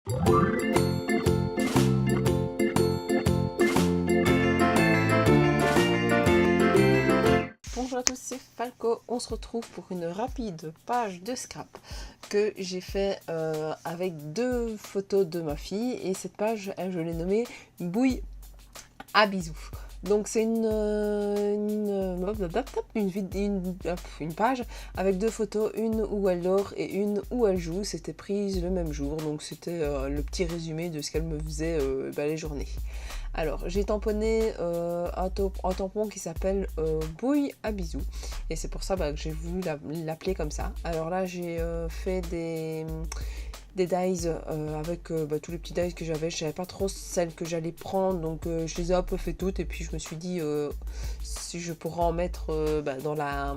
Bonjour à tous, c'est Falco. On se retrouve pour une rapide page de scrap que j'ai fait avec 2 photos de ma fille. Et cette page, je l'ai nommée Bouille à bisous. Donc c'est une page avec 2 photos, une où elle dort et une où elle joue. C'était prise le même jour, donc c'était le petit résumé de ce qu'elle me faisait les journées. Alors j'ai tamponné un tampon qui s'appelle Bouille à bisous, et c'est pour ça que j'ai voulu l'appeler comme ça. Alors là j'ai fait des dies avec tous les petits dies que j'avais. Je savais pas trop celles que j'allais prendre, donc je les ai un peu fait toutes, et puis je me suis dit si je pourrais en mettre dans la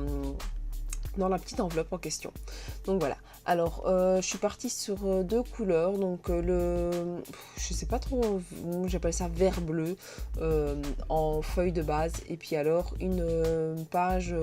petite enveloppe en question. Donc voilà. Alors je suis partie sur 2 couleurs, donc je sais pas trop, j'appelle ça vert bleu en feuille de base, et puis alors une page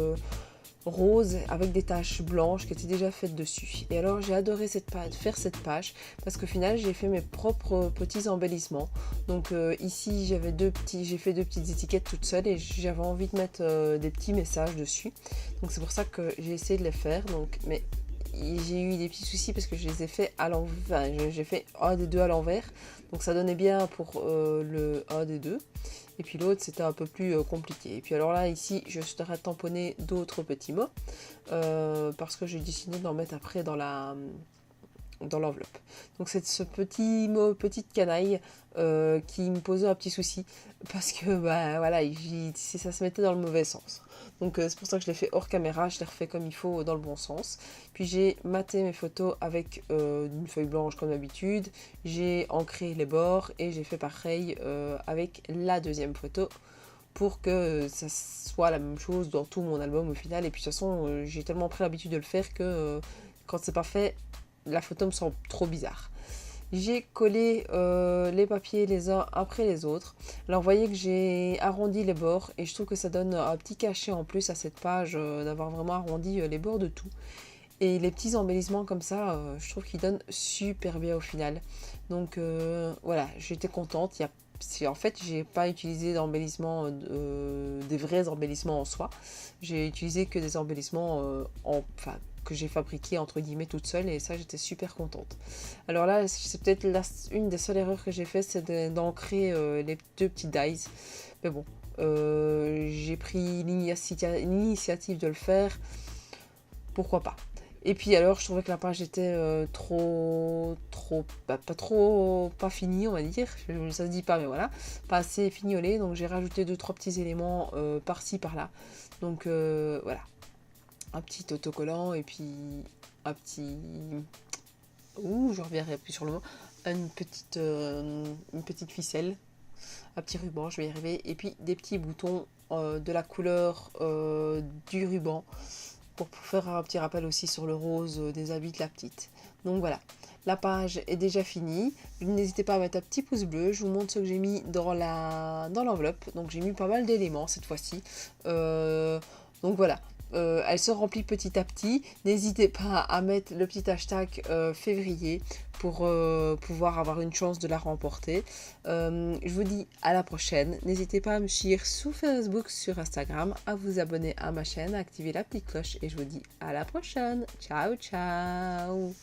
rose avec des taches blanches qui étaient déjà faites dessus. Et alors j'ai adoré faire cette page parce qu'au final j'ai fait mes propres petits embellissements. Donc ici j'ai fait 2 petites étiquettes toutes seules, et j'avais envie de mettre des petits messages dessus. Donc c'est pour ça que j'ai essayé de les faire. Donc mais j'ai eu des petits soucis parce que je les ai fait à l'envers. J'ai fait un des 2 à l'envers, donc ça donnait bien pour le 1 des 2. Et puis l'autre c'était un peu plus compliqué. Et puis alors là ici je serais tamponné d'autres petits mots parce que j'ai décidé d'en mettre après dans l'enveloppe. Donc c'est ce petit mot, petite canaille qui me posait un petit souci parce que voilà, ça se mettait dans le mauvais sens. Donc c'est pour ça que je l'ai fait hors caméra, je l'ai refait comme il faut dans le bon sens. Puis j'ai maté mes photos avec une feuille blanche comme d'habitude, j'ai ancré les bords et j'ai fait pareil avec la deuxième photo pour que ça soit la même chose dans tout mon album au final. Et puis de toute façon j'ai tellement pris l'habitude de le faire que quand c'est pas fait, la photo me semble trop bizarre. J'ai collé les papiers les uns après les autres. Alors vous voyez que j'ai arrondi les bords, et je trouve que ça donne un petit cachet en plus à cette page d'avoir vraiment arrondi les bords de tout. Et les petits embellissements comme ça, je trouve qu'ils donnent super bien au final. Donc voilà, j'étais contente. En fait, j'ai pas utilisé d'embellissements, des vrais embellissements en soi. J'ai utilisé que des embellissements que j'ai fabriqué entre guillemets toute seule, et ça j'étais super contente. Alors là c'est peut-être une des seules erreurs que j'ai fait, c'est d'ancrer les 2 petits dies, mais bon j'ai pris l'initiative de le faire, pourquoi pas. Et puis alors je trouvais que la page était pas finie, on va dire, ça se dit pas mais voilà, pas assez fignolée, donc j'ai rajouté 2-3 petits éléments par-ci par-là. Donc voilà, un petit autocollant, et puis un petit... je reviendrai plus sur le mot. Une petite ficelle, un petit ruban, je vais y arriver, et puis des petits boutons de la couleur du ruban pour faire un petit rappel aussi sur le rose des habits de la petite. Donc voilà, la page est déjà finie. N'hésitez pas à mettre un petit pouce bleu. Je vous montre ce que j'ai mis dans l'enveloppe. Donc j'ai mis pas mal d'éléments cette fois-ci. Donc voilà, elle se remplit petit à petit. N'hésitez pas à mettre le petit hashtag février pour pouvoir avoir une chance de la remporter. Je vous dis à la prochaine. N'hésitez pas à me suivre sur Facebook, sur Instagram, à vous abonner à ma chaîne, à activer la petite cloche, et je vous dis à la prochaine. Ciao, ciao!